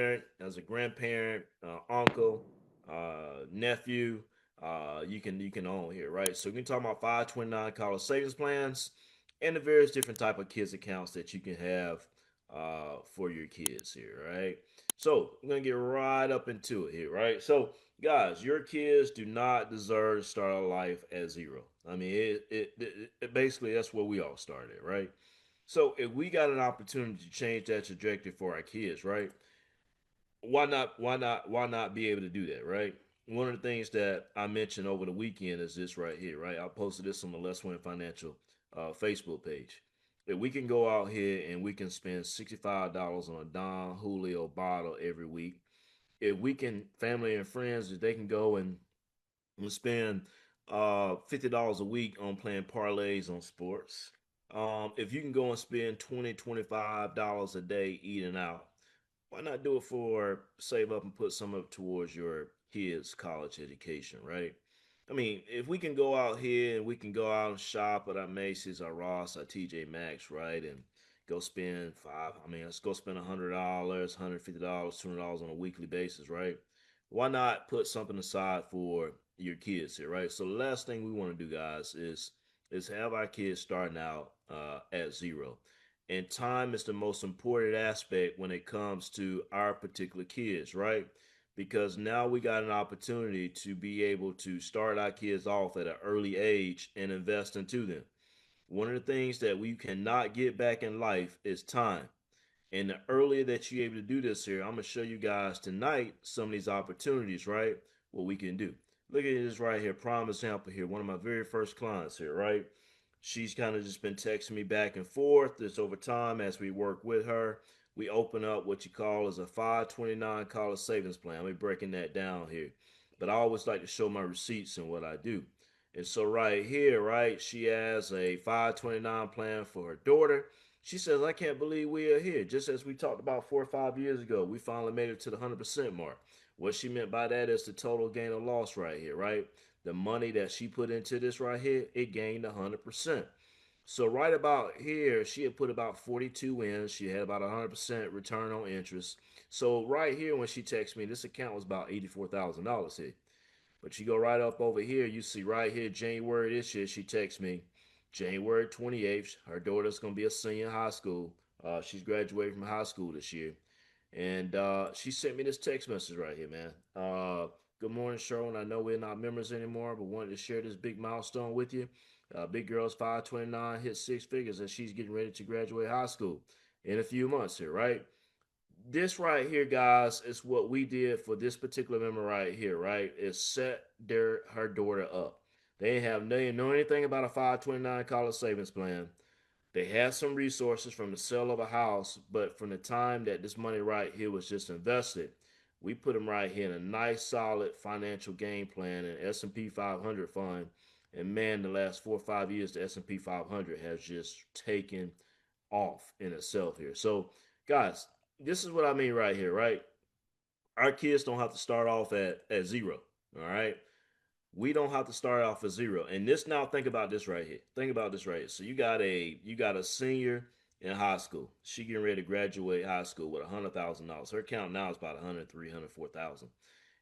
parent, as a grandparent, uncle, nephew, you can own here, right? So we can talk about 529 college savings plans and the various different type of kids accounts that you can have for your kids here, right? So I'm gonna get right up into it here, right? So guys, your kids do not deserve to start a life at zero. I mean, it basically that's where we all started, right? So if we got an opportunity to change that trajectory for our kids, right? Why not be able to do that, right? One of the things that I mentioned over the weekend is this right here, right? I posted this on the LesWin Financial Facebook page. That we can go out here and we can spend $65 on a Don Julio bottle every week. If we can, family and friends, if they can go and spend $50 a week on playing parlays on sports. If you can go and spend $20, $25 a day eating out, why not do it for save up and put some up towards your kids' college education, right? I mean, if we can go out here and we can go out and shop at our Macy's, our Ross, our TJ Maxx, right, and go spend let's go spend $100, $150, $200 on a weekly basis, right? Why not put something aside for your kids here, right? So the last thing we want to do, guys, is have our kids starting out at zero. And time is the most important aspect when it comes to our particular kids, right? Because now we got an opportunity to be able to start our kids off at an early age and invest into them. One of the things that we cannot get back in life is time. And the earlier that you're able to do this here, I'm gonna show you guys tonight some of these opportunities, right? What we can do. Look at this right here, prime example here. One of my very first clients here, right? She's kind of just been texting me back and forth. This over time as we work with her. We open up what you call as a 529 college savings plan. We're breaking that down here. But I always like to show my receipts and what I do. And so right here, right, she has a 529 plan for her daughter. She says, I can't believe we are here. Just as we talked about 4 or 5 years ago, we finally made it to the 100% mark. What she meant by that is the total gain or loss right here, right? The money that she put into this right here, it gained 100%. So right about here, she had put about 42 in. She had about 100% return on interest. So right here, when she texted me, this account was about $84,000 here. But you go right up over here, you see right here, January this year, she texts me, January 28th, her daughter's going to be a senior in high school. She's graduating from high school this year. And she sent me this text message right here, man. Good morning, Sherwin. I know we're not members anymore, but wanted to share this big milestone with you. Big Girl's 529 hit six figures as she's getting ready to graduate high school in a few months here, right? This right here, guys, is what we did for this particular member right here, right? Is set her daughter up. They didn't know anything about a 529 college savings plan. They had some resources from the sale of a house, but from the time that this money right here was just invested, we put them right here in a nice, solid financial game plan and S&P 500 fund. And man, the last 4 or 5 years, the S&P 500 has just taken off in itself here. So, guys, this is what I mean right here, right? Our kids don't have to start off at zero. All right. We don't have to start off at zero. And this now think about this right here. Think about this right here. So you got a senior in high school. She getting ready to graduate high school with $100,000. Her account now is about 103, 104,000.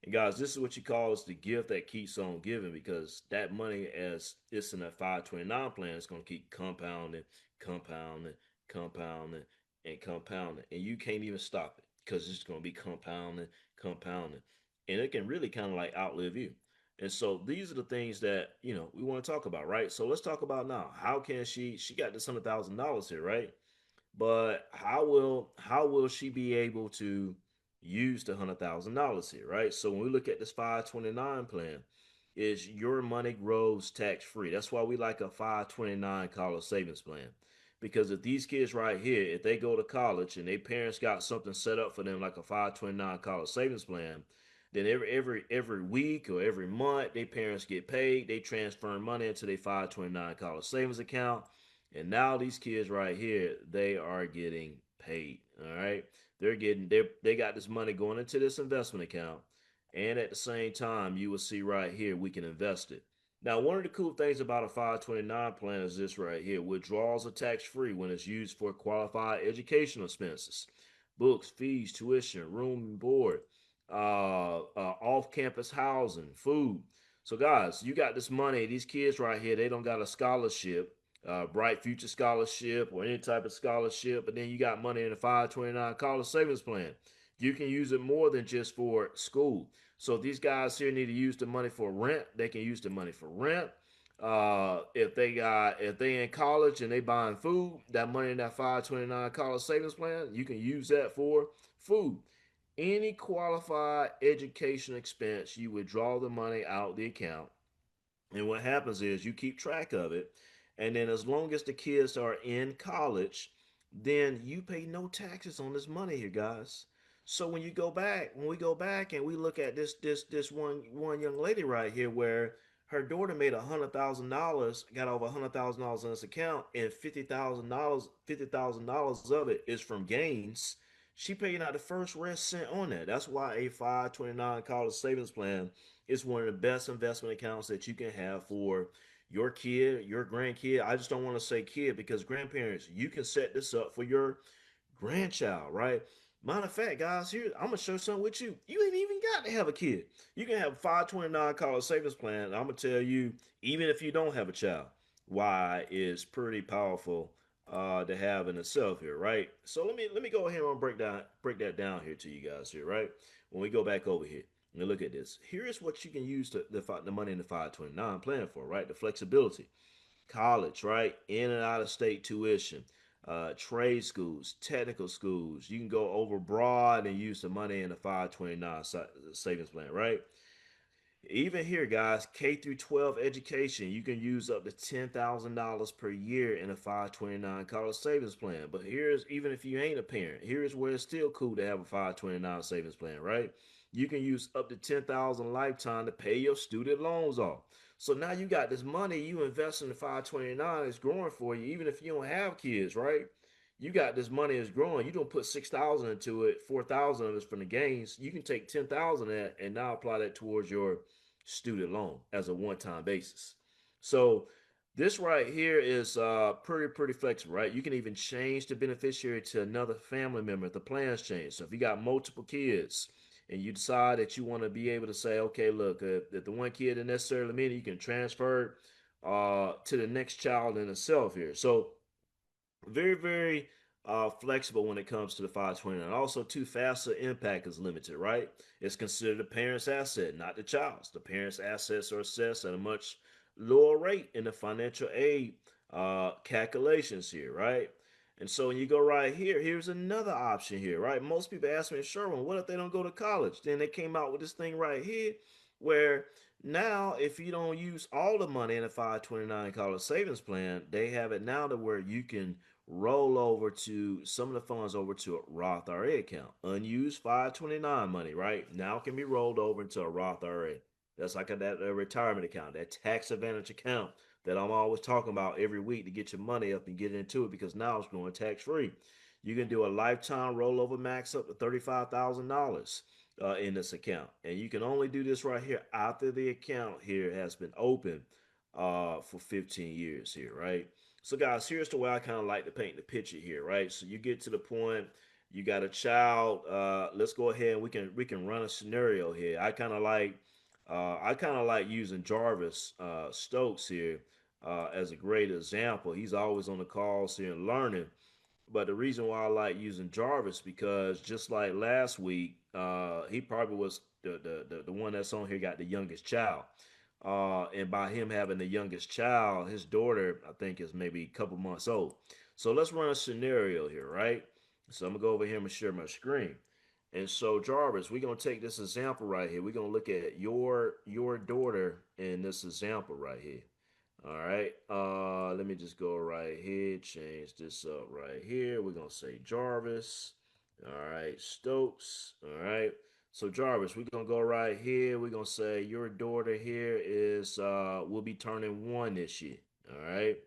And guys, this is what you call is the gift that keeps on giving because that money as it's in that 529 plan is going to keep compounding, compounding, compounding, and compounding. And you can't even stop it because it's going to be compounding, compounding. And it can really kind of like outlive you. And so these are the things that we want to talk about, right? So let's talk about now. How can she got this $100,000 here, right? But how will she be able to use the $100,000 here, right? So when we look at this 529 plan, is your money grows tax free. That's why we like a 529 college savings plan. Because if these kids right here, if they go to college and their parents got something set up for them like a 529 college savings plan, then every week or every month, their parents get paid. They transfer money into their 529 college savings account, and now these kids right here, they are getting paid. All right, they got this money going into this investment account, and at the same time, you will see right here we can invest it. Now, one of the cool things about a 529 plan is this right here: withdrawals are tax free when it's used for qualified educational expenses. books, fees, tuition, room and board, off-campus housing, food. So guys, you got this money. These kids right here, they don't got a scholarship, Bright Future Scholarship or any type of scholarship, but then you got money in the 529 college savings plan. You can use it more than just for school. So if these guys here need to use the money for rent, they can use the money for rent. If they in college and they buying food, that money in that 529 college savings plan, you can use that for food. Any qualified education expense, you withdraw the money out the account, and what happens is you keep track of it. And then as long as the kids are in college, then you pay no taxes on this money here, guys. So when we go back and we look at this one young lady right here where her daughter made $100,000, got over $100,000 in this account, and $50,000 of it is from gains. She paid out the first red cent on that. That's why a 529 college savings plan is one of the best investment accounts that you can have for your kid, your grandkid. I just don't want to say kid because grandparents, you can set this up for your grandchild, right? Matter of fact, guys, here I'm gonna share something with you. You ain't even got to have a kid. You can have a 529 college savings plan. And I'm gonna tell you, even if you don't have a child, why is pretty powerful to have in itself here, right? So let me go ahead and break that down here to you guys here, right? When we go back over here. Now look at this. Here is what you can use the money in the 529 plan for, right? The flexibility. College, right? In and out of state tuition, trade schools, technical schools. You can go over broad and use the money in the 529 savings plan, right? Even here, guys, K through 12 education, you can use up to $10,000 per year in a 529 college savings plan. But here's even if you ain't a parent, here's where it's still cool to have a 529 savings plan, right? You can use up to 10,000 lifetime to pay your student loans off. So now you got this money you invest in the 529 is growing for you, even if you don't have kids, right? You got this money is growing. You don't put 6,000 into it, 4,000 of it's from the gains. You can take 10,000 of that and now apply that towards your student loan as a one-time basis. So this right here is pretty flexible, right? You can even change the beneficiary to another family member if the plans change. So if you got multiple kids and you decide that you want to be able to say, okay, look, if the one kid isn't necessarily mean, you can transfer to the next child in itself here. So very flexible when it comes to the 529. Also, too, FAFSA impact is limited, right? It's considered the parent's asset, not the child's. The parent's assets are assessed at a much lower rate in the financial aid calculations here, right? And so when you go right here, here's another option here, right? Most people ask me, Sherwin, what if they don't go to college? Then they came out with this thing right here where now if you don't use all the money in a 529 college savings plan, they have it now to where you can roll over to some of the funds over to a Roth IRA account. Unused 529 money, right? Now can be rolled over into a Roth IRA. That's like a retirement account, that tax advantage account that I'm always talking about every week to get your money up and get into it because now it's going tax free. You can do a lifetime rollover max up to $35,000 in this account. And you can only do this right here after the account here has been open for 15 years here, right? So guys, here's the way I kind of like to paint the picture here, right? So you get to the point, you got a child. Let's go ahead and we can run a scenario here. I kind of like using Jarvis Stokes here as a great example. He's always on the calls here and learning. But the reason why I like using Jarvis because just like last week, he probably was the one that's on here got the youngest child. And by him having the youngest child, his daughter, I think, is maybe a couple months old. So let's run a scenario here, right? So I'm gonna go over here and share my screen. And so Jarvis, we're gonna take this example right here. We're gonna look at your daughter in this example right here. All right. Let me just go right here, change this up right here. We're gonna say Jarvis. All right, Stokes. All right. So Jarvis, we're gonna go right here. We're gonna say your daughter here is will be turning 1 this year. All right.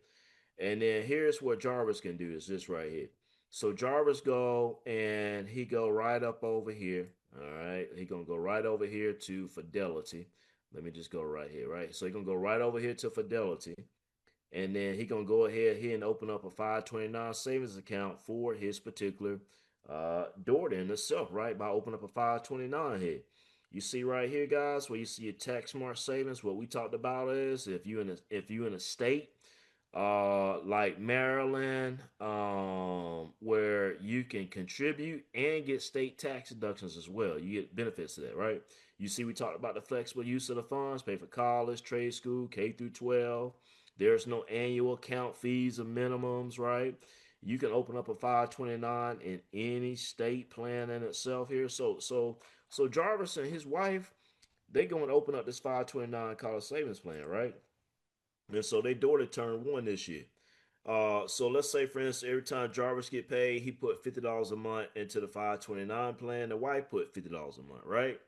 And then here's what Jarvis can do is this right here. So Jarvis go and he go right up over here. All right. He gonna go right over here to Fidelity. Let me just go right here, right? So he gonna go right over here to Fidelity. And then he gonna go ahead here and open up a 529 savings account for his particular daughter in itself, right? By opening up a 529 here. You see right here, guys, where you see your tax smart savings. What we talked about is if you in a state like Maryland, where you can contribute and get state tax deductions as well. You get benefits to that, right? You see, we talked about the flexible use of the funds, pay for college, trade school, K through 12. There's no annual account fees or minimums, right? You can open up a 529 in any state plan in itself here. So Jarvis and his wife, they going to open up this 529 college savings plan, right? And so their daughter turned one this year. So let's say, for instance, every time Jarvis get paid, he put $50 a month into the 529 plan. The wife put $50 a month, right?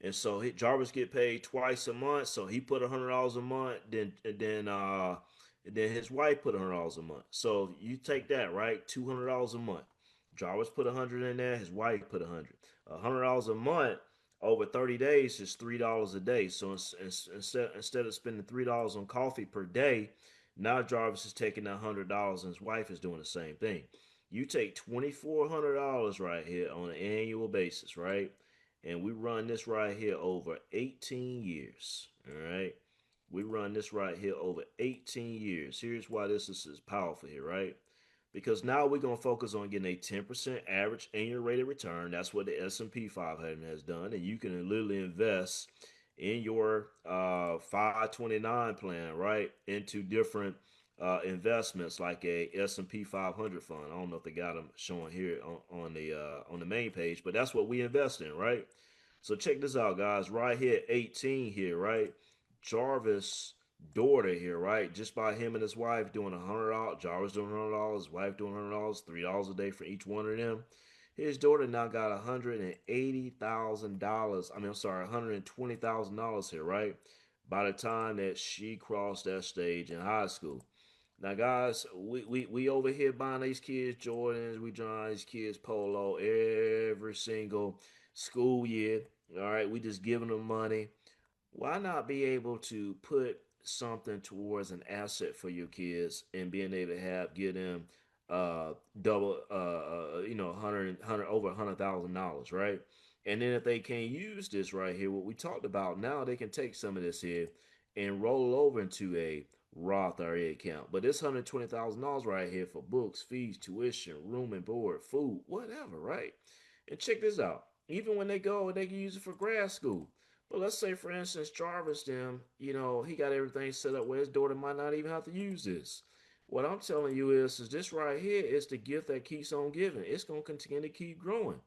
And so Jarvis get paid twice a month, so he put $100 a month. Then his wife put $100 a month. So you take that, right? $200 a month. Jarvis put 100 in there. His wife put 100. $100 a month over 30 days is $3 a day. So instead of spending $3 on coffee per day, now Jarvis is taking that $100 and his wife is doing the same thing. You take $2,400 right here on an annual basis, right? And we run this right here over 18 years. All right. We run this right here over 18 years. Here's why this is powerful here, right? Because now we're going to focus on getting a 10% average annual rate of return. That's what the S&P 500 has done. And you can literally invest in your 529 plan, right, into different investments like a S&P 500 fund. I don't know if they got them showing here on the main page, but that's what we invest in, right? So check this out, guys. Right here, 18 here, right? Jarvis' daughter here, right? Just by him and his wife doing $100. Jarvis doing $100. His wife doing $100. $3 a day for each one of them. His daughter now got $180,000. I mean, I'm sorry, $120,000 here, right? By the time that she crossed that stage in high school. Now, guys, we over here buying these kids Jordans. We buying these kids Polo every single school year. All right, we just giving them money. Why not be able to put something towards an asset for your kids and being able to have get them double hundred over $100,000, right? And then if they can't use this right here, what we talked about, now they can take some of this here and roll over into a Roth IRA account. But this $120,000 right here for books, fees, tuition, room and board, food, whatever, right? And check this out. Even when they go, they can use it for grad school. But let's say, for instance, Jarvis, them, he got everything set up where his daughter might not even have to use this. What I'm telling you is this right here is the gift that keeps on giving. It's going to continue to keep growing.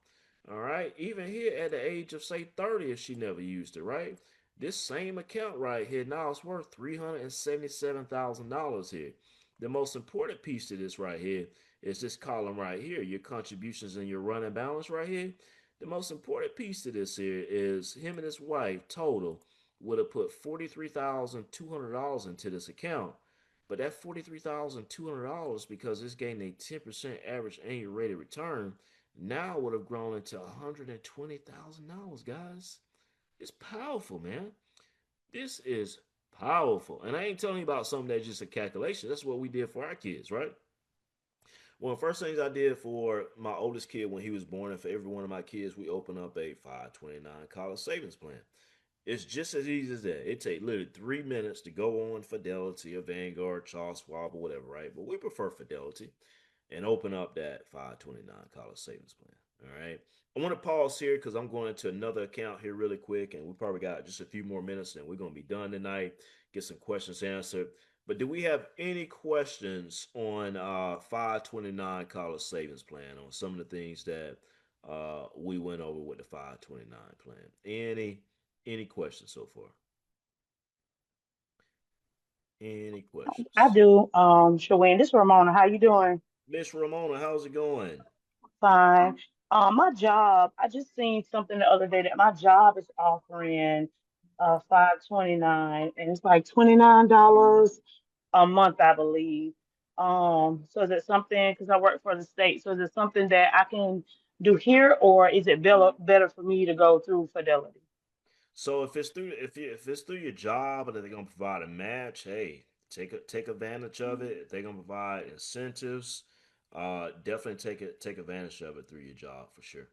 All right. Even here at the age of, say, 30, if she never used it, right? This same account right here now is worth $377,000 here. The most important piece to this right here is this column right here, your contributions and your running balance right here. The most important piece to this here is him and his wife total would have put $43,200 into this account. But that $43,200, because it's getting a 10% average annual rate of return, now would have grown into $120,000, guys. It's powerful, man. This is powerful. And I ain't telling you about something that's just a calculation. That's what we did for our kids, right? One of the first things I did for my oldest kid when he was born, and for every one of my kids, we opened up a 529 college savings plan. It's just as easy as that. It takes literally 3 minutes to go on Fidelity or Vanguard, Charles Schwab, or whatever, right? But we prefer Fidelity and open up that 529 college savings plan. All right. I want to pause here because I'm going into another account here really quick, and we probably got just a few more minutes, and we're going to be done tonight. Get some questions answered. But do we have any questions on 529 college savings plan on some of the things that we went over with the 529 plan? Any questions so far? Any I questions? do. Shaween, this is Ramona. How you doing? Miss Ramona, how's it going? Fine. My job, I just seen something the other day that my job is offering 529 and it's like $29 a month, I believe. So is it something because I work for the state, so is it something that I can do here or is it better for me to go through Fidelity? So if it's through your job and they're gonna provide a match, hey, take advantage of it. If they're gonna provide incentives, Definitely take advantage of it through your job for sure.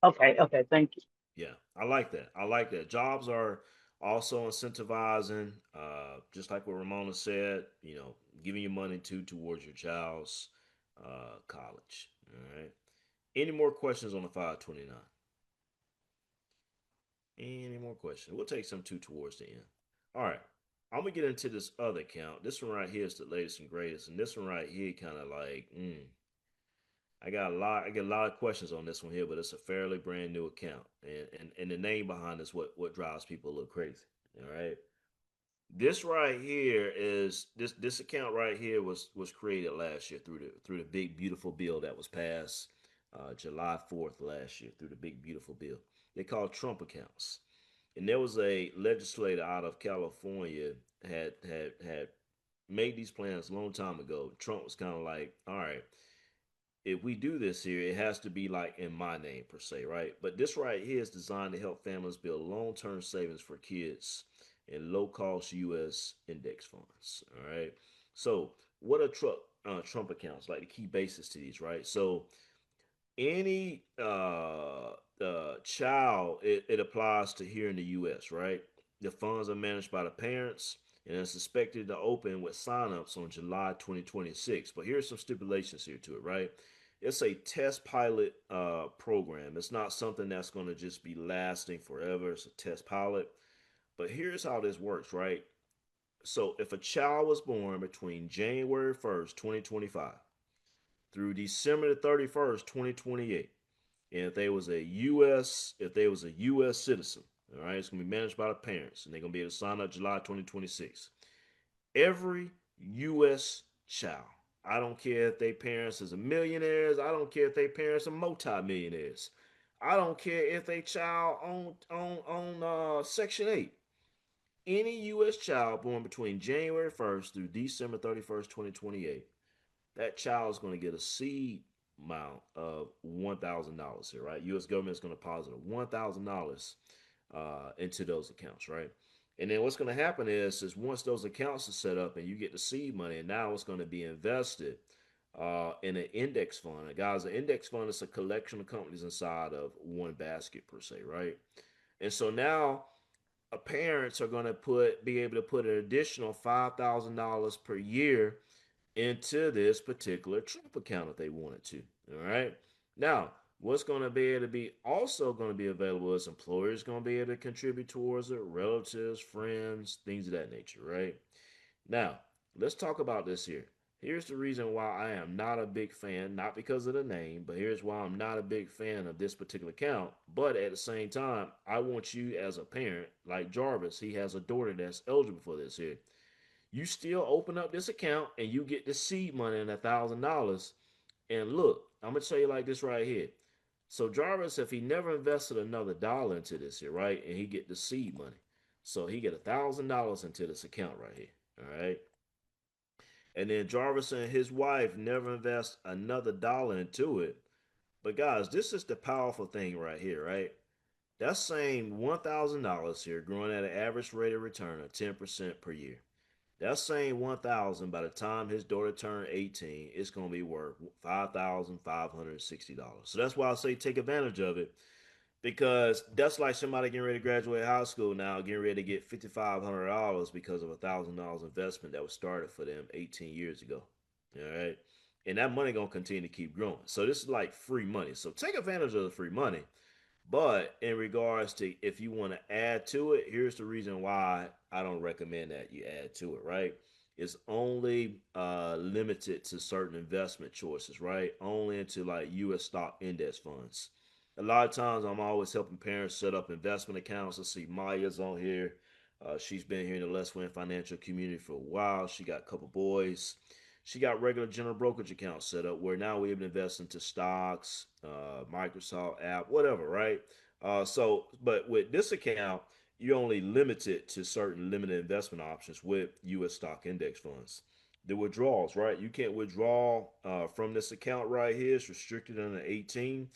Okay, okay, thank you. Yeah, I like that. I like that. Jobs are also incentivizing, just like what Ramona said. Giving you money towards your child's college. All right. Any more questions on the 529? Any more questions? We'll take some two towards the end. All right. I'm gonna get into this other account. This one right here is the latest and greatest, and this one right here kind of like, I got a lot. I get a lot of questions on this one here, but it's a fairly brand new account, and the name behind is what drives people a little crazy. All right. This right here is this account right here was created last year through the big beautiful bill that was passed July 4th last year through the big beautiful bill. They call Trump accounts, and there was a legislator out of California had made these plans a long time ago. Trump was kind of like, all right, if we do this here, it has to be like in my name per se, right? But this right here is designed to help families build long-term savings for kids in low-cost U.S. index funds. All right. So what are Trump accounts like? The key basis to these, right? So any child, it applies to here in the U.S., right? The funds are managed by the parents and it's expected to open with signups on July 2026. But here's some stipulations here to it, right? It's a test pilot program. It's not something that's going to just be lasting forever. It's a test pilot. But here's how this works, right? So if a child was born between January 1st, 2025 through December 31st, 2028, and if they was a US citizen, all right, it's gonna be managed by the parents, and they're gonna be able to sign up July 2026. Every US child, I don't care if their parents is a millionaires, I don't care if their parents are multi-millionaires, I don't care if they child on Section 8. Any US child born between January 1st through December 31st, 2028, that child is going to get a seed amount of $1,000 here, right? U.S. government is going to deposit $1,000 into those accounts, right? And then what's going to happen is once those accounts are set up and you get the seed money, and now it's going to be invested in an index fund. And guys, an index fund is a collection of companies inside of one basket per se, right? And so now parents are going to be able to put an additional $5,000 per year into this particular Trump account if they wanted to. All right. Now, what's going to be able to be also going to be available is employers going to be able to contribute towards it, relatives, friends, things of that nature, right? Now, let's talk about this here. Here's the reason why I am not a big fan, not because of the name, but here's why I'm not a big fan of this particular account. But at the same time, I want you as a parent, like Jarvis, he has a daughter that's eligible for this here. You still open up this account and you get the seed money and $1,000. And look, I'm gonna tell you like this right here. So Jarvis, if he never invested another dollar into this here, right, and he get the seed money, so he get $1,000 into this account right here, all right. And then Jarvis and his wife never invest another dollar into it. But guys, this is the powerful thing right here, right? That's saying $1,000 here, growing at an average rate of return of 10% per year. That's saying 1,000 by the time his daughter turned 18, it's going to be worth $5,560. So that's why I say take advantage of it because that's like somebody getting ready to graduate high school now, getting ready to get $5,500 because of $1,000 investment that was started for them 18 years ago. All right. And that money gonna continue to keep growing. So this is like free money. So take advantage of the free money. But in regards to if you want to add to it, here's the reason why I don't recommend that you add to it, right? It's only limited to certain investment choices, right? Only into like U.S. stock index funds. A lot of times I'm always helping parents set up investment accounts. Let's see, Maya's on here. She's been here in the LesWin financial community for a while. She got a couple boys. She got regular general brokerage accounts set up where now we even invest into stocks, Microsoft app, whatever, right? But with this account, you're only limited to certain limited investment options with U.S. stock index funds. The withdrawals, right? You can't withdraw from this account right here. It's restricted under 18.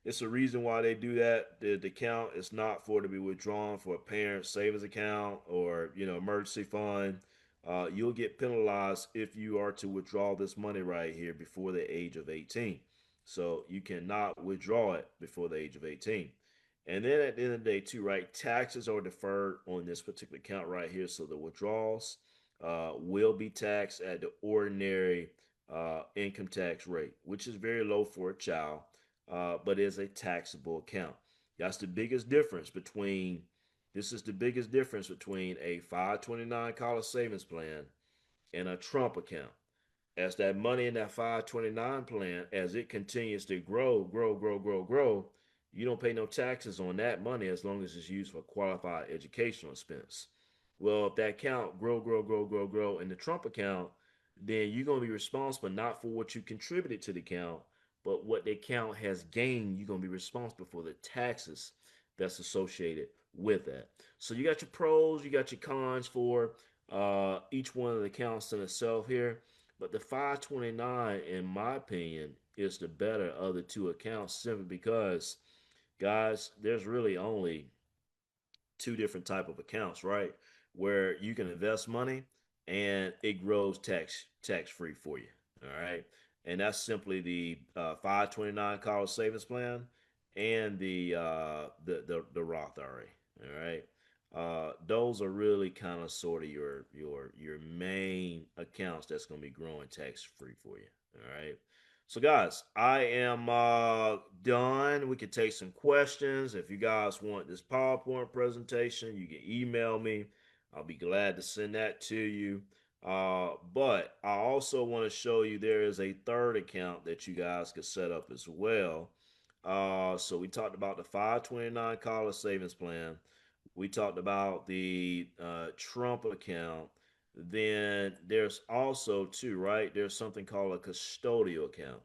It's a reason why they do that. The account is not for to be withdrawn for a parent savings account or emergency fund you'll get penalized if you are to withdraw this money right here before the age of 18. So you cannot withdraw it before the age of 18. And then at the end of the day, too, right? Taxes are deferred on this particular account right here. So the withdrawals will be taxed at the ordinary income tax rate, which is very low for a child, but is a taxable account. That's the biggest difference between. This is the biggest difference between a 529 college savings plan and a Trump account. As that money in that 529 plan, as it continues to grow, you don't pay no taxes on that money as long as it's used for qualified educational expense. Well, if that account grow in the Trump account, then you're going to be responsible not for what you contributed to the account, but what the account has gained. You're going to be responsible for the taxes that's associated with that. So you got your pros, you got your cons for each one of the accounts in itself here. But the 529, in my opinion, is the better of the two accounts simply because, guys, there's really only two different type of accounts, right? Where you can invest money and it grows tax free for you. All right, and that's simply the 529 college savings plan and the Roth IRA. All right, those are really kind of sort of your main accounts that's going to be growing tax free for you. All right. So, guys, I am done. We can take some questions. If you guys want this PowerPoint presentation, you can email me. I'll be glad to send that to you. But I also want to show you there is a third account that you guys could set up as well. So we talked about the 529 college savings plan. We talked about the Trump account. Then there's also too, right? There's something called a custodial account.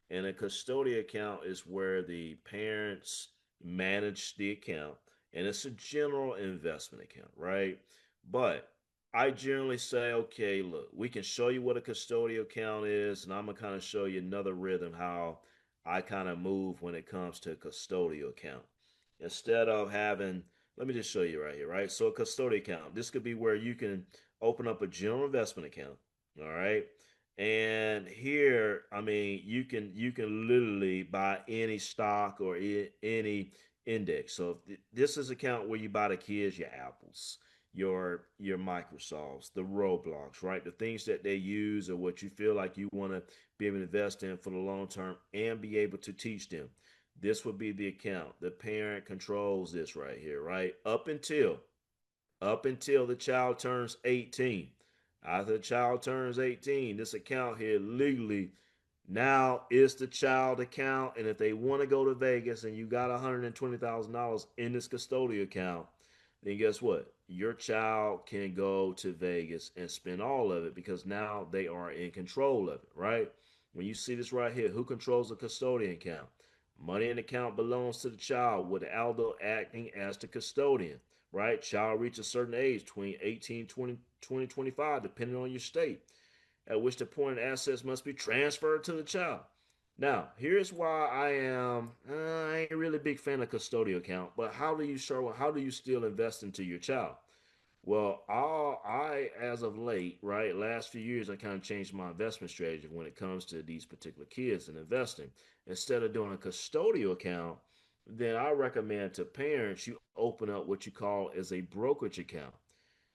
And a custodial account is where the parents manage the account, and it's a general investment account, right? But I generally say, okay, look, we can show you what a custodial account is, and I'm gonna kind of show you another rhythm how I kind of move when it comes to a custodial account. Instead of having, let me just show you right here, right? So a custodial account, this could be where you can open up a general investment account, all right? And here, I mean, you can literally buy any stock or any index. So this is an account where you buy the kids your apples, your Microsofts, the Roblox, right? The things that they use or what you feel like you want to be able to invest in for the long term and be able to teach them. This would be the account. The parent controls this right here, right? Up until the child turns 18. After the child turns 18, this account here legally now is the child account. And if they want to go to Vegas and you got $120,000 in this custodial account, then guess what? Your child can go to Vegas and spend all of it because now they are in control of it, right? When you see this right here, who controls the custodian account? Money in the account belongs to the child with the elder acting as the custodian, right? Child reaches a certain age, between 18, 20, 25, depending on your state, at which the point assets must be transferred to the child. Now, here's why I ain't really a big fan of custodial account, but how do you still invest into your child? Well, as of late, right, last few years, I kind of changed my investment strategy when it comes to these particular kids and investing. Instead of doing a custodial account, then I recommend to parents you open up what you call as a brokerage account.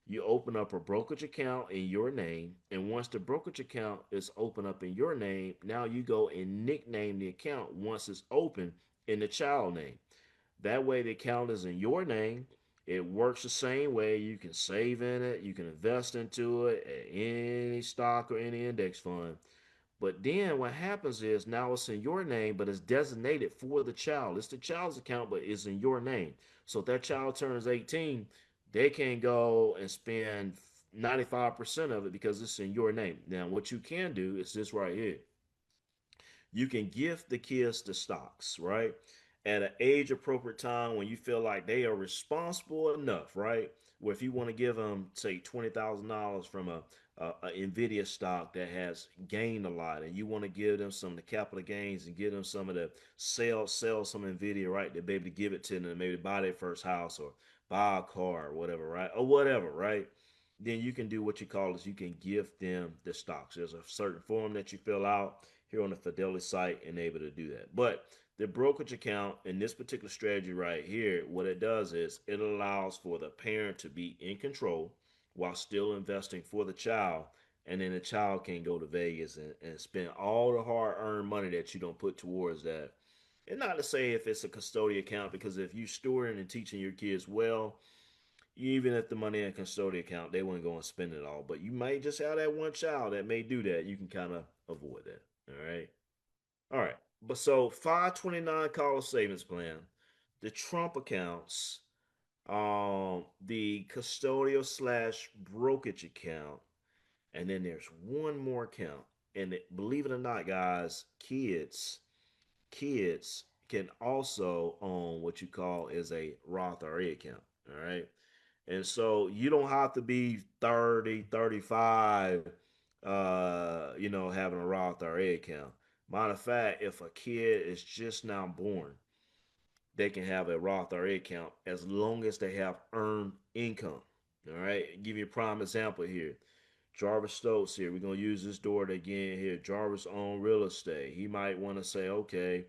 You open up a brokerage account in your name, and once the brokerage account is open up in your name, now you go and nickname the account once it's open in the child name. That way, the account is in your name. It works the same way. You can save in it, you can invest into it at any stock or any index fund. But then what happens is now it's in your name, but it's designated for the child. It's the child's account, but it's in your name. So if that child turns 18, they can go and spend 95% of it because it's in your name. Now, what you can do is this right here. You can gift the kids the stocks, right? At an age appropriate time when you feel like they are responsible enough, right? Where if you want to give them, say, $20,000 from a Nvidia stock that has gained a lot, and you want to give them some of the capital gains and give them some of the sell some Nvidia, right? To be able to give it to them, maybe buy their first house or buy a car or whatever, right? Or whatever, right? then you can do what you call is you can give them the stocks. There's a certain form that you fill out here on the Fidelity site and able to do that. But the brokerage account in this particular strategy right here, what it does is it allows for the parent to be in control while still investing for the child. And then the child can go to Vegas and spend all the hard earned money that you don't put towards that. And not to say if it's a custodial account, because if you storing and teaching your kids well, even if the money in a custodial account, they wouldn't go and spend it all. But you might just have that one child that may do that. You can kind of avoid that. All right. All right. But so 529 college savings plan, the Trump accounts, the custodial slash brokerage account, and then there's one more account. And believe it or not, guys, kids can also own what you call is a Roth IRA account. All right. And so you don't have to be 30, 35, having a Roth IRA account. Matter of fact, if a kid is just now born, they can have a Roth IRA account as long as they have earned income. All right. I'll give you a prime example here. Jarvis Stokes here. We're gonna use this door again here. Jarvis own real estate. He might want to say, okay,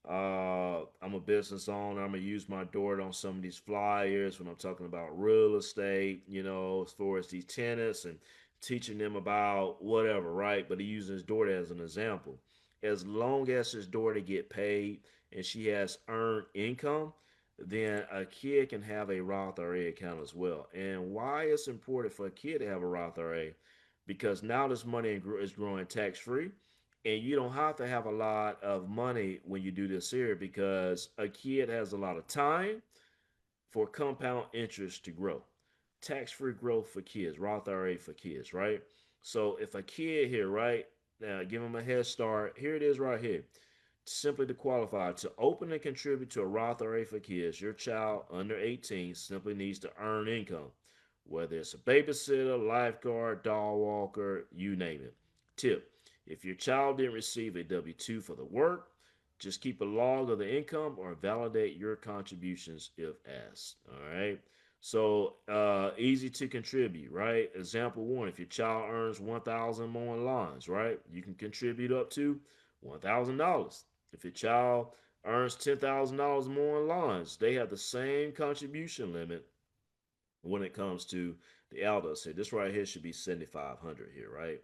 I'm a business owner. I'm gonna use my door on some of these flyers when I'm talking about real estate. As far as these tenants and teaching them about whatever, right? But he uses his door as an example. As long as his daughter get paid and she has earned income, then a kid can have a Roth IRA account as well. And why it's important for a kid to have a Roth IRA? Because now this money is growing tax free, and you don't have to have a lot of money when you do this here because a kid has a lot of time for compound interest to grow. Tax free growth for kids, Roth IRA for kids, right? So if a kid here, right, now give them a head start. Here it is right here. Simply to qualify to open and contribute to a Roth IRA for kids, your child under 18 simply needs to earn income, whether it's a babysitter, lifeguard, dog walker, you name it. Tip: if your child didn't receive a W 2 for the work, just keep a log of the income or validate your contributions if asked. All right. So easy to contribute, right? Example one: if your child earns 1,000 more lines, right, you can contribute up to $1,000. If your child earns $10,000 more in lines, they have the same contribution limit when it comes to the adults here. This right here should be 7,500 here, right?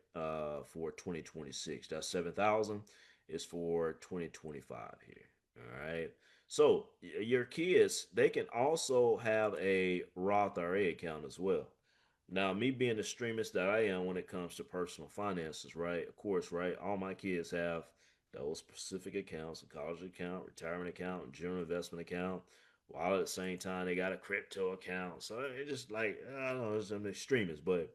For 2026. That's 7,000 is for 2025 here. All right. So your kids, they can also have a Roth IRA account as well. Now, me being the extremist that I am when it comes to personal finances, right? Of course, right? All my kids have those specific accounts: a college account, retirement account, general investment account, while at the same time they got a crypto account. So it's just like, I don't know, it's an extremist, but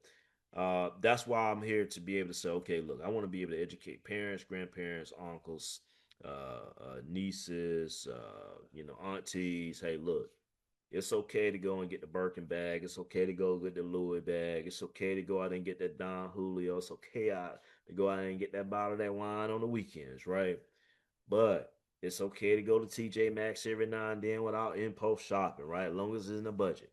that's why I'm here to be able to say, okay, look, I want to be able to educate parents, grandparents, uncles, nieces, aunties. Hey, look, it's okay to go and get the Birkin bag. It's okay to go get the Louis bag. It's okay to go out and get that Don Julio. It's okay to go out and get that bottle of that wine on the weekends, right? But it's okay to go to TJ Maxx every now and then without impulse shopping, right? As long as it's in the budget.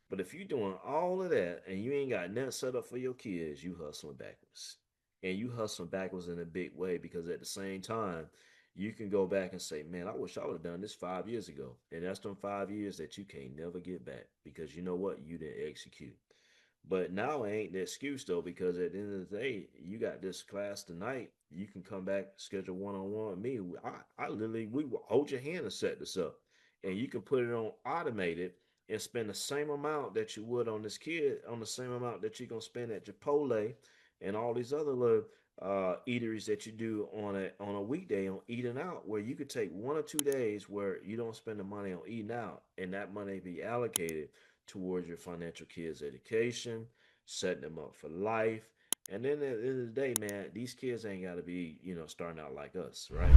But if you're doing all of that and you ain't got nothing set up for your kids, you hustling backwards. And you hustling backwards in a big way because at the same time, you can go back and say, man, I wish I would have done this 5 years ago. And that's them 5 years that you can't never get back because you know what? You didn't execute. But now it ain't the excuse though, because at the end of the day, you got this class tonight. You can come back, schedule one on one with me. I literally we will hold your hand and set this up, and you can put it on automated and spend the same amount that you would on this kid on the same amount that you're gonna spend at Chipotle and all these other little eateries that you do on a weekday on eating out, where you could take 1 or 2 days where you don't spend the money on eating out, and that money be allocated towards your financial kids' education, setting them up for life. And then at the end of the day, man, these kids ain't got to be, starting out like us, right?